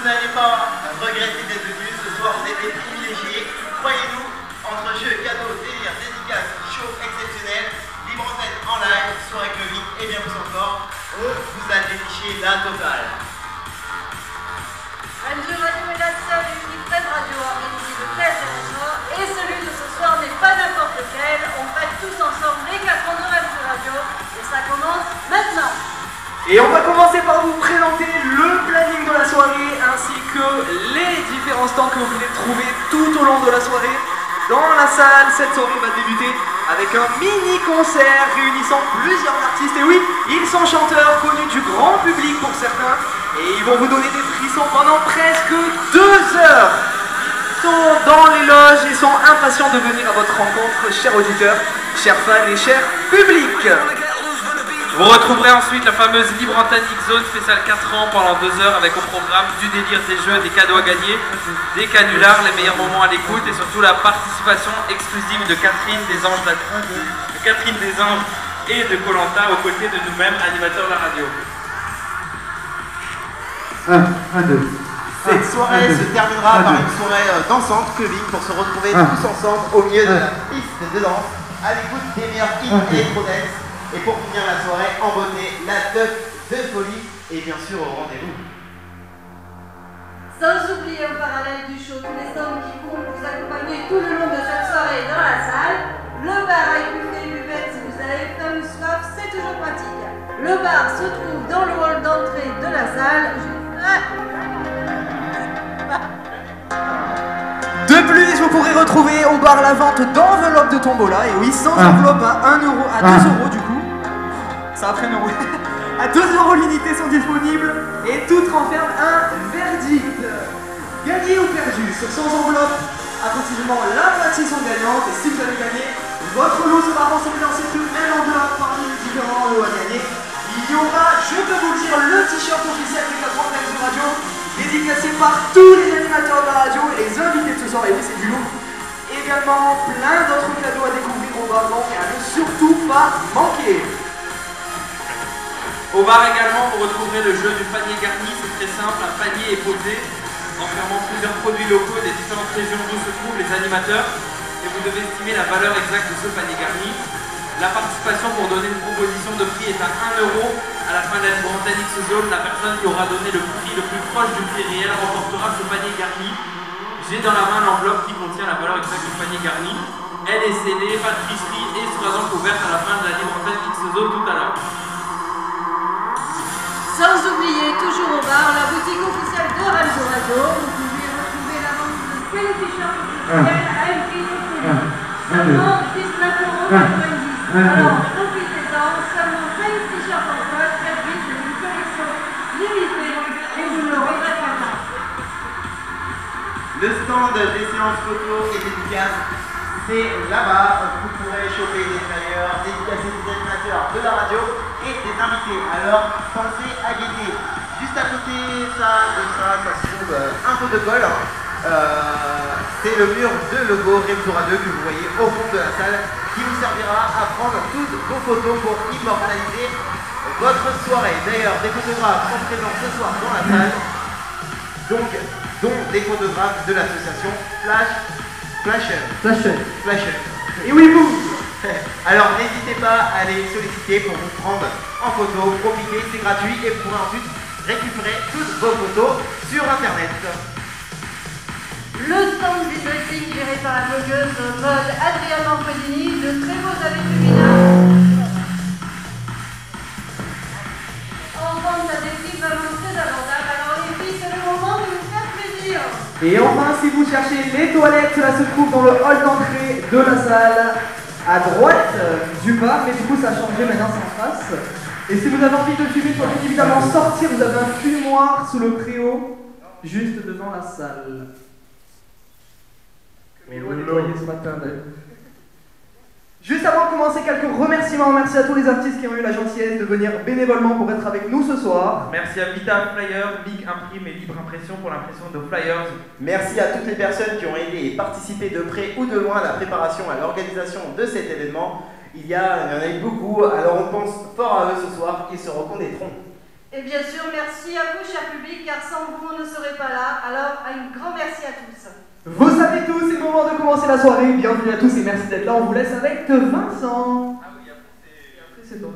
n'allez pas regretter d'être venus. Ce soir, vous êtes des privilégiés. Croyez-nous, entre jeux, cadeaux, délire, dédicaces, show exceptionnel, libre antenne en live, soirée clubbing et bien plus encore, vous allez dénicher la totale. Radio Radio est la seule et unique web radio organisée de tels événements et celui de ce soir n'est pas n'importe lequel. On fête tous ensemble les 4 ans de Rêve de Radio et ça commence maintenant. Et on va commencer par vous présenter le planning de la soirée ainsi que les différents stands que vous pouvez trouver tout au long de la soirée. Dans la salle, cette soirée va débuter avec un mini-concert réunissant plusieurs artistes. Et oui, ils sont chanteurs connus du grand public pour certains. Et ils vont vous donner des frissons pendant presque 2 heures. Ils sont dans les loges et sont impatients de venir à votre rencontre, chers auditeurs, chers fans et chers publics. Vous retrouverez ensuite la fameuse Libre Antenne X-Zone spéciale 4 ans pendant 2 heures avec au programme du délire, des jeux, des cadeaux à gagner, des canulars, les meilleurs moments à l'écoute et surtout la participation exclusive de Catherine des Anges, et de Koh-Lanta aux côtés de nous-mêmes, animateurs de la radio. 1, 2. Cette soirée se terminera par une soirée dansante, clubbing, pour se retrouver tous ensemble au milieu de la piste de danse, à l'écoute des meilleurs hits électro-dance. Et pour finir la soirée en beauté, la teuf de folie et bien sûr au rendez-vous. Sans oublier en parallèle du show tous les stands qui vont vous accompagner tout le long de cette soirée dans la salle. Le bar avec buffet et buvette si vous avez faim ou soif, c'est toujours pratique. Le bar se trouve dans le hall d'entrée de la salle. De plus, vous pourrez retrouver au bar la vente d'enveloppes de tombola. Et oui, sans enveloppe à 1 euro, à 2 euros du coup. Ça a pris 1 euro. À 2 euros l'unité sont disponibles et toutes renferment un verdict. Gagné ou perdu, sans enveloppe, approximativement la moitié sont gagnantes. Et si vous avez gagné, votre lot sera rassemblé dans cette même enveloppe parmi les différents lots à gagner. Il y aura, je peux vous le dire, le t-shirt officiel des 4 ans de Rêve de Radio, dédicacé par tous les animateurs de la radio et les invités de ce soir. Et oui, c'est du lourd. Également, plein d'autres cadeaux à découvrir au bar, donc à ne surtout pas manquer. Au bar également, vous retrouverez le jeu du panier garni. C'est très simple, un panier est posé, enfermant plusieurs produits locaux des différentes régions d'où se trouvent les animateurs. Et vous devez estimer la valeur exacte de ce panier garni. La participation pour donner une proposition de prix est à 1 euro. À la fin de la Libre Antenne X-Zone, la personne qui aura donné le prix le plus proche du prix réel remportera ce panier garni. J'ai dans la main l'enveloppe qui contient la valeur exacte du panier garni. Elle est scellée, pas de tricherie et sera donc ouverte à la fin de la Libre Antenne X-Zone tout à l'heure. Sans oublier, toujours au bar, la boutique officielle de Radio Radio. Vous pouvez retrouver la vente de quel t-shirt officiel à un prix de seulement 19,90 €. Alors, profitez-en, seulement 5 t-shirts en poche, gratuits, c'est une collection limitée et vous ne le regretterez pas. Le stand des séances photos et dédicaces, c'est là-bas. Vous pourrez choper des flyers, dédicacer des animateurs de la radio et des invités. Alors pensez à guetter. Juste à côté ça se trouve un pot de colle. C'est le mur de logo Rêve de Radio que vous voyez au fond de la salle qui vous servira à prendre toutes vos photos pour immortaliser votre soirée. D'ailleurs, des photographes sont présents ce soir dans la salle, donc dont des photographes de l'association Flash. Et oui, vous. Alors n'hésitez pas à les solliciter pour vous prendre en photo, profitez, c'est gratuit et vous pourrez ensuite récupérer toutes vos photos sur internet. Le stand du dressing géré par la blogueuse mode Adriana Manfredini, de très beaux habits féminins. En vente à des prix vraiment très abordables, alors les filles, c'est le moment de vous faire plaisir. Et enfin, si vous cherchez les toilettes, cela se trouve dans le hall d'entrée de la salle, à droite du bar, mais du coup ça a changé, maintenant c'est en face. Et si vous avez envie de fumer, il faut évidemment sortir, vous avez un fumoir sous le préau, juste devant la salle. Mais l'eau a nettoyé ce matin d'ailleurs. Juste avant de commencer, quelques remerciements. Merci à tous les artistes qui ont eu la gentillesse de venir bénévolement pour être avec nous ce soir. Merci à Vita Flyer, Big Imprime et Libre Impression pour l'impression de flyers. Merci à toutes les personnes qui ont aidé et participé de près ou de loin à la préparation, à l'organisation de cet événement. Il y en a eu beaucoup, alors on pense fort à eux ce soir, ils se reconnaîtront. Et bien sûr, merci à vous, cher public, car sans vous, on ne serait pas là. Alors, un grand merci à tous. Vous savez tous, c'est le moment de commencer la soirée. Bienvenue à tous et merci d'être là. On vous laisse avec Vincent. Ah oui, après C'est toi.